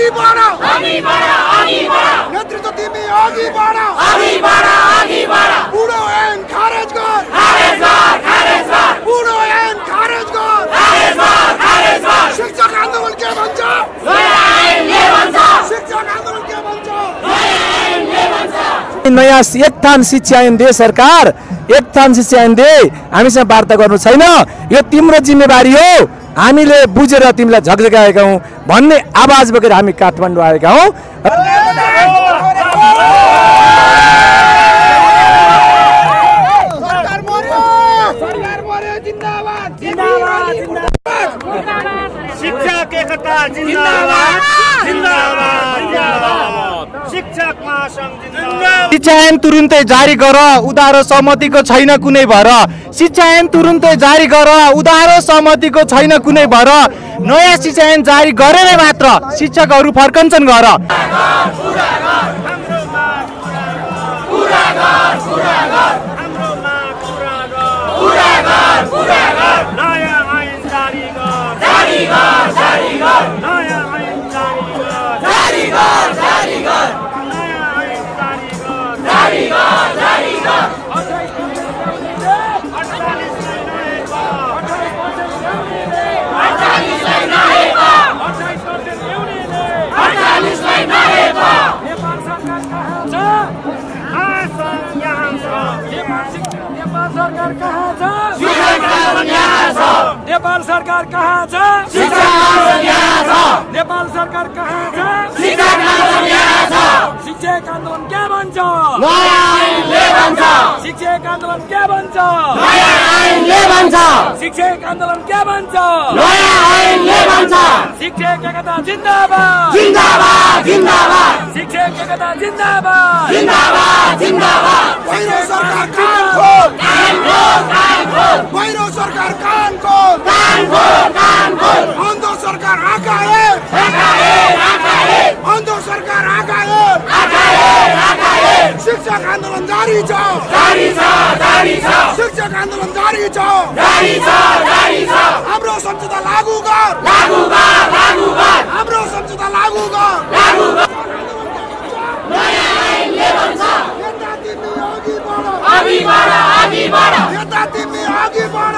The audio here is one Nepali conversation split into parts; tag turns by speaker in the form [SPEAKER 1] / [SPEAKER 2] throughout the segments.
[SPEAKER 1] अघि बढ नेतृत्व तिमी अघि बढ बुढो ऐन खारेज गर बुढो ऐन खारेज गर शिक्षक आन्दोलन के भन्छ शिक्षक आन्दोलन के भन्छ
[SPEAKER 2] नयाँ एक थान शिक्षा ऐन दे सरकार एक थान शिक्षा ऐन दे हामीसँग वार्ता गर्नु छैन यो तिम्रो जिम्मेवारी हो हामीले बुझेर तिमीलाई झकझकाएका हौं भन्ने आवाज बोकेर हामी काठमाडौँ आएका हौं
[SPEAKER 3] शिक्षक एकता जिन्दाबाद जिन्दाबाद शिक्षक महासंघ जिन्दाबाद
[SPEAKER 2] शिक्षा ऐन तुरुन्तै जारी गर उधारो सहमतिको छैन कुनै भर शिक्षा ऐन तुरुन्तै जारी गर उधारो सहमतिको छैन कुनै भर नयाँ शिक्षा ऐन जारी गरेर मात्र शिक्षकहरू फर्कन्छन् घर
[SPEAKER 4] नेपाल सरकार कहाँ छ नेपाल सरकार कहाँ छ शिक्षक आन्दोलन के भन्छ शिक्षक आन्दोलन के भन्छ शिक्षक आन्दोलन के भन्छ शिक्षक एकता जिन्दाबाद शिक्षक एकता जिन्दाबाद
[SPEAKER 1] पहिरो सरकार कान खोल पहिरो सरकार कान खोल अन्धो सरकार आकाए अन्धो सरकार आकाए शिक्षक आन्दोलन जारी छ शिक्षक आन्दोलन जारी छ हाम्रो सम्झौता लागू गर हाम्रो सम्झौता लागू गर नेता तिमी अघि बढ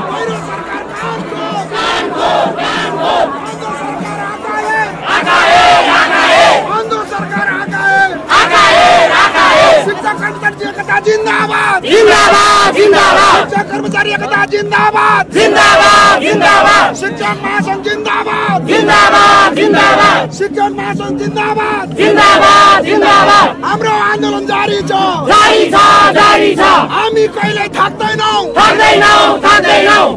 [SPEAKER 1] पहिरो सरकार कान खोल अन्धो सरकार आकाए अन्धो सरकार आकाए शिक्षक कर्मचारी एकता जिन्दाबाद शिक्षक कर्मचारी एकता जिन्दाबाद शिक्षक महासंघ जिन्दाबाद शिक्षक महासंघ जिन्दाबाद हाम्रो आन्दोलन जारी छ हामी कहिले थाक्दैनौं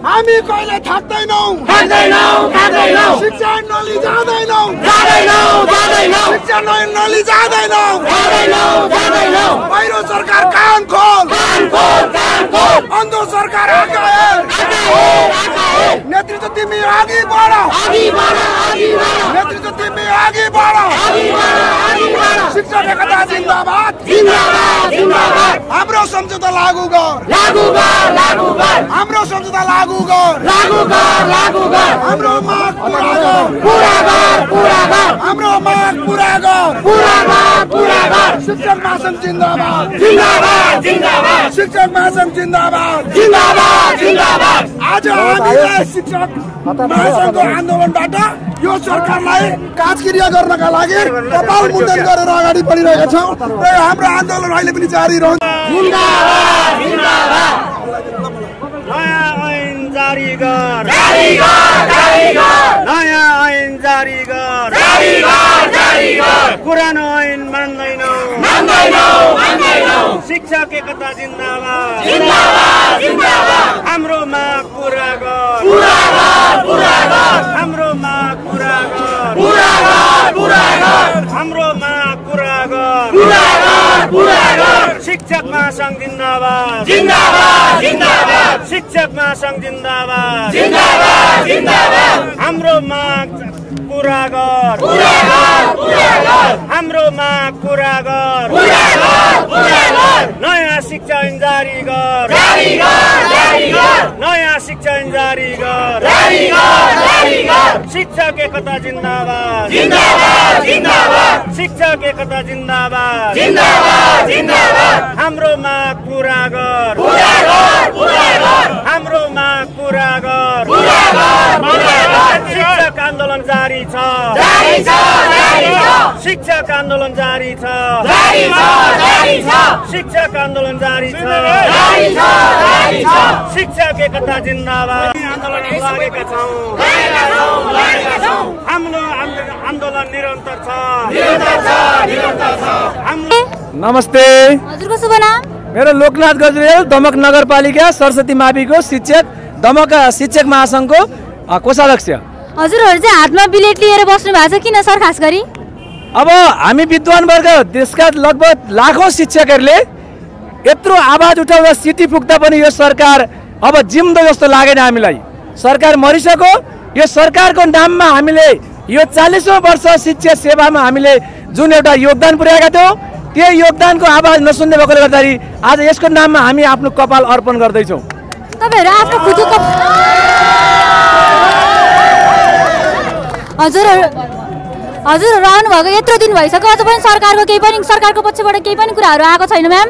[SPEAKER 1] हामी कहिले थाक्दैनौं शिक्षा नली जाँदैनौं शिक्षा नली जाँदैनौं पहिरो सरकार कान खोल अन्धो सरकार आकाए नेतृत्व तिमी अघि बढ नेतृत्व तिमी अघि बढ शिक्षक एकता जिन्दाबाद हाम्रो सम्झौता लागू गर हाम्रो सम्झौता लागू गर हाम्रो माग पूरा गर हाम्रो माग पूरा गर शिक्षक महासंघ जिन्दाबाद शिक्षक महासंघ जिन्दाबाद आज हामीले शिक्षक महासंघको आन्दोलनबाट यो सरकारलाई काजक्रिया गर्नका लागि कपाल मुण्डन गरेर अगाडि बढिरहेका छौं र हाम्रो आन्दोलन अहिले पनि जारी रहन्छ
[SPEAKER 3] नयाँ ऐन जारी गर नयाँ ऐन जारी गर पुरानो ऐन मान्दैनौ शिक्षक एकता जिन्दाबाद हाम्रो माग पूरा गर हाम्रो माग पूरा गर हाम्रो माग पूरा गर शिक्षक महासंघ जिन्दाबाद शिक्षक महासंघ जिन्दाबाद हाम्रो माग पूरा गर हाम्रो माग पूरा गर नयाँ शिक्षा ऐन जारी गर नयाँ शिक्षा ऐन जारी गर शिक्षक शिक्षक एकता जिन्दाबाद शिक्षक एकता जिन्दाबाद हाम्रो माग पूरा गर हाम्रो माग पूरा गर शिक्षक आन्दोलन जारी छ शिक्षक आन्दोलन जारी छ शिक्षक आन्दोलन जारी छ शिक्षक एकता जिन्दाबाद आन्दोलन लागेका छौं हाम्रो आन्दोलन निरन्तर छ
[SPEAKER 2] नमस्ते
[SPEAKER 5] हजुरको शुभ नाम
[SPEAKER 2] मेरो लोकनाथ गजरेल दमक नगरपालिका सरस्वती माविको शिक्षक दमक शिक्षक महासंघको कोषाध्यक्ष।
[SPEAKER 5] हजुरहरु चाहिँ हातमा बिलेट लिएर बस्नु भएको छ किन सर खास गरी?
[SPEAKER 2] अब हामी विद्वान वर्ग देशका लगभग लाखौं शिक्षकहरूले यत्रो आवाज उठाउँदा सिटी पुग्दा पनि यो सरकार अब जिम्दो जस्तो लागेन हामीलाई। सरकार मरिसक्यो। यो सरकारको नाममा हामीले यो 40औं वर्ष शिक्षा सेवामा हामीले जुन एउटा योगदान पुर्याएका थियौं त्यो योगदानको आवाज नसुन्ने भएकोले गर्दाखेरि आज यसको नाममा हामी आफ्नो कपाल अर्पण गर्दैछौं।
[SPEAKER 5] तपाईहरु आफ्नो खुदको हजुरहरु आउनु भएको यत्रो दिन भइसक्यो अझ पनि सरकारको पक्षबाट केही पनि कुराहरु आएको छैन म्याम?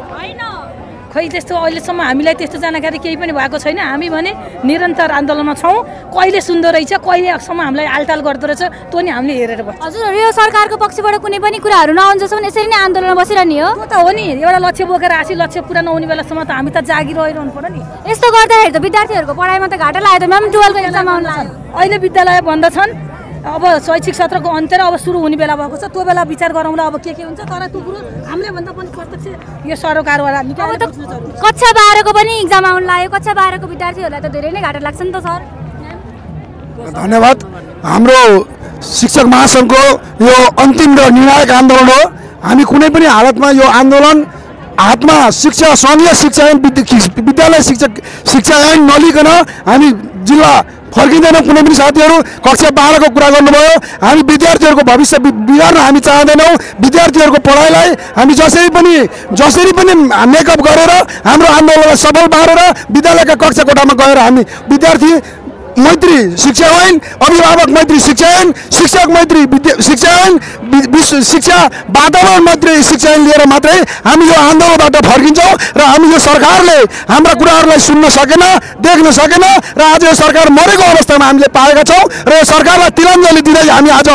[SPEAKER 6] खै त्यस्तो अहिलेसम्म हामीलाई त्यस्तो जानकारी केही पनि भएको छैन। हामी भने निरन्तर आन्दोलनमा छौं। कहिले सुन्दो रहेछ कहिलेसम्म हामीलाई आलटाल गर्दो रहेछ त्यो नि हामीले हेरेर बस्छौं।
[SPEAKER 5] हजुरहरु यो सरकारको पक्षबाट कुनै पनि कुराहरु नआउँछन् यसरी नै आन्दोलनमा बसिरहने हो?
[SPEAKER 6] त्यो त हो नि। एउटा लक्ष्य बोकेर आसी लक्ष्य पुरा नहुने बेलासम्म त हामी त जागी रहिरहनु पर्यो नि।
[SPEAKER 5] यस्तो गर्दाखेरि त विद्यार्थीहरुको पढाइमा त घाटा लाग्यो त म्याम। 12 को एक्जाम आउन लाग्यो।
[SPEAKER 6] अहिले विद्यालय बन्द छन्। अब शैक्षिक सत्रको अन्त्य र अब सुरु हुने बेला भएको छ। त्यो बेला विचार गरौँला अब के हुन्छ। तर त्यो कुरो हामीले भन्दा पनि प्रत्यक्ष यो सरकारबाट निकालेर
[SPEAKER 5] कक्षा 12 को पनि एक्जाम आउन लाग्यो। कक्षा 12 को विद्यार्थीहरुलाई त धेरै नै घाटा लाग्छ नि त सर।
[SPEAKER 1] धन्यवाद। हाम्रो शिक्षक महासंघको यो अन्तिम र निर्णायक आन्दोलन हो। हामी कुनै पनि हालतमा यो आन्दोलन हातमा शिक्षा सङ्घीय शिक्षा ऐन विद्यालय शिक्षा ऐन नलिकन हामी जिल्ला फर्किँदैन। कुनै पनि साथीहरू कक्षा 12 को कुरा गर्नुभयो। हामी विद्यार्थीहरूको भविष्य बिगार्न हामी चाहँदैनौँ। विद्यार्थीहरूको पढाइलाई हामी जसरी पनि मेकअप गरेर हाम्रो आन्दोलनलाई सफल पारेर विद्यालयका कक्षा कोठामा गएर हामी विद्यार्थी मैत्री शिक्षा ऐन, अभिभावक मैत्री शिक्षा ऐन, शिक्षक मैत्री शिक्षा ऐन, शिक्षा वातावरण मैत्री शिक्षा ऐन लिएर मात्रै हामी यो आन्दोलनबाट फर्किन्छौँ। र हामी यो सरकारले हाम्रा कुराहरूलाई सुन्न सकेन, देख्न सकेन र आज यो सरकार मरेको अवस्थामा हामीले पाएका छौँ। र यो सरकारलाई तिरञ्जली दिँदै हामी आज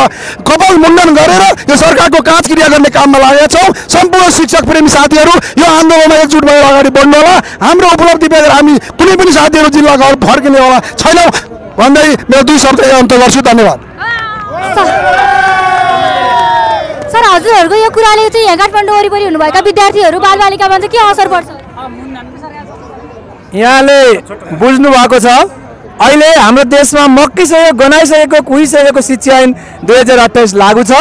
[SPEAKER 1] कपाल मुण्डन गरेर यो सरकारको काज क्रिया गर्ने काममा लागेका छौँ। सम्पूर्ण शिक्षक प्रेमी साथीहरू यो आन्दोलनमा एकजुट भएर अगाडि बढ्नु होला। हाम्रो उपलब्धि बेगर हामी कुनै पनि साथीहरू जिल्ला घर फर्किने होला छैनौँ भन्दै मेरो 2 शब्द अन्त गर्छु। धन्यवाद।
[SPEAKER 5] सर हजुरहरुको यो कुराले चाहिँ यहाँ काठमाडौँ वरिपरि हुनुभएका विद्यार्थीहरू बालबालिकामा चाहिँ के असर पर्छ?
[SPEAKER 2] यहाँले बुझ्नु भएको छ अहिले हाम्रो देशमा मक्किसकेको गनाइसकेको कुहिसकेको शिक्षा ऐन 2028 लागू छ।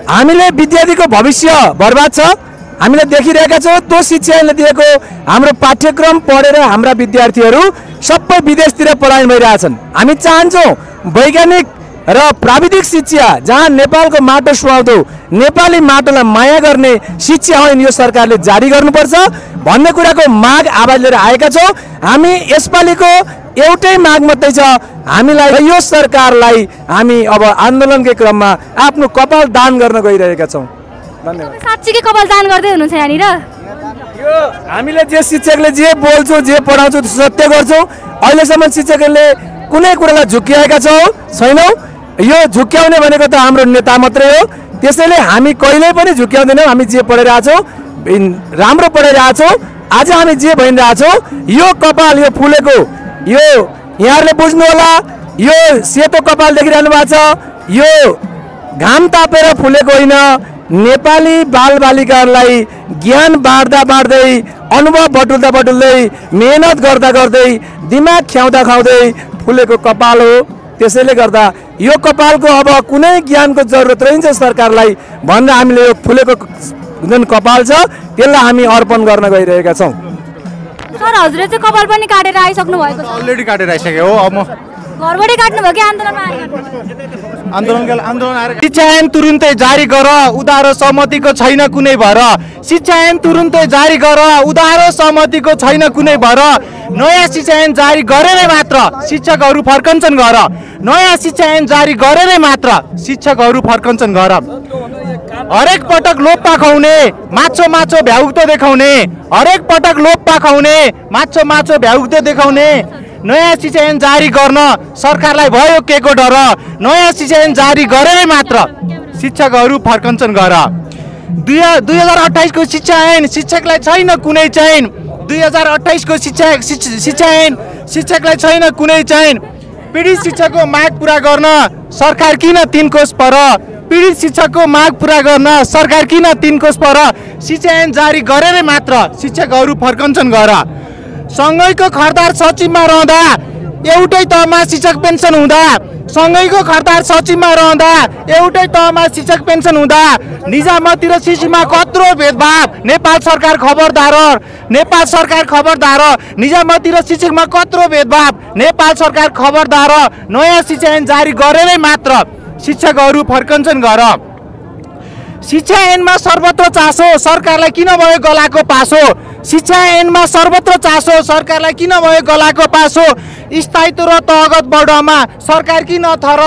[SPEAKER 2] हामीले विद्यार्थीको भविष्य बर्बाद छ। हामीले देखिरहेका छौँ त्यो शिक्षा ऐनले दिएको हाम्रो पाठ्यक्रम पढेर हाम्रा विद्यार्थीहरू सबै विदेशतिर पलायन भइरहेछन्। हामी चाहन्छौँ वैज्ञानिक र प्राविधिक शिक्षा जहाँ नेपालको माटो सुहाउँदो नेपाली माटोलाई माया गर्ने शिक्षा ऐन यो सरकारले जारी गर्नुपर्छ भन्ने कुराको माग आवाज लिएर आएका छौँ। हामी यसपालिको एउटै माग मात्रै छ। हामीलाई यो सरकारलाई हामी अब आन्दोलनकै क्रममा आफ्नो कपाल दान गर्न गइरहेका छौँ। धन्यवाद।
[SPEAKER 5] साच्चीकै कपाल दान गर्दै हुनुहुन्छ यहाँनिर?
[SPEAKER 2] यो हामीले जे शिक्षकले जे बोल्छौँ जे पढाउँछौँ सत्य गर्छौँ। अहिलेसम्म शिक्षकहरूले कुनै कुरालाई झुक्क्याएका छैनौँ। यो झुक्क्याउने भनेको त हाम्रो नेता मात्रै हो। त्यसैले हामी कहिल्यै पनि झुक्क्याउँदैनौँ। हामी जे पढिरहेछौँ राम्रो पढिरहेछौँ। आज हामी जे भनिरहेछौँ यो कपाल यो फुलेको यो यहाँहरूले बुझ्नु होला। यो सेतो कपाल देखिरहनु भएको छ। यो घाम तापेर फुलेको होइन। नेपाली बालबालिकाहरूलाई ज्ञान बाँड्दै अनुभव बटुल्दै मेहनत गर्दै दिमाग ख्याउँदै फुलेको कपाल हो। त्यसैले गर्दा यो कपालको अब कुनै ज्ञानको जरुरत रहन्छ सरकारलाई भनेर हामीले यो फुलेको जुन कपाल छ त्यसलाई हामी अर्पण गर्न गइरहेका छौँ।
[SPEAKER 5] सर हजुरले चाहिँ कपाल पनि काटेर आइसक्नु भएको छ?
[SPEAKER 7] अलरेडी काटेर आइसक्यो हो। अब
[SPEAKER 5] घरबाटै काट्नु भयो कि आन्दोलनमा आएर
[SPEAKER 7] आन्दोलन आएर शिक्षा ऐन तुरुन्तै जारी गर उधारो सहमतिको छैन कुनै भर शिक्षा ऐन तुरुन्तै जारी गर उधारो सहमतिको छैन कुनै भर नयाँ शिक्षा ऐन जारी गरेरै मात्र शिक्षकहरू फर्कन्छन् घर नयाँ शिक्षा ऐन जारी गरेरै मात्र शिक्षकहरू फर्कन्छन् घर हरेक पटक लोप पाखाउने माछो भ्याउक्तो देखाउने हरेक पटक लोप पाखाउने माछो भ्याउक्तो देखाउने नयाँ शिक्षा ऐन जारी गर्न सरकारलाई भयो के को डर नयाँ शिक्षा ऐन जारी गरेरै मात्र शिक्षकहरू फर्कन्छन् घर 2028 को शिक्षा ऐन शिक्षकलाई छैन कुनै चैन 2028 को शिक्षा ऐन शिक्षकलाई छैन कुनै चैन पीडित शिक्षकको माग पूरा गर्न सरकार किन 3 कोष पर पीडित शिक्षकको माग पूरा गर्न सरकार किन 3 कोष पर शिक्षा ऐन जारी गरेरै मात्र शिक्षकहरू फर्कन्छन् घर सँगैको खरदार सचिवमा रहँदा एउटै तहमा शिक्षक पेन्सन हुँदा सँगैको खरदार सचिवमा रहँदा एउटै तहमा शिक्षक पेन्सन हुँदा निजामती र शिक्षामा कत्रो भेदभाव नेपाल सरकार खबरदार निजामती र शिक्षकमा कत्रो भेदभाव नेपाल सरकार खबरदार नयाँ शिक्षा ऐन जारी गरेरै मात्र शिक्षकहरू फर्कन्छन् घर शिक्षा ऐनमा सर्वत्र चासो सरकारलाई किन भयो गलाको पासो शिक्षा ऐनमा सर्वत्र चासो सरकारलाई किन भयो गलाको पासो स्थायित्व र तहगत बढाउनमा सरकार किन थर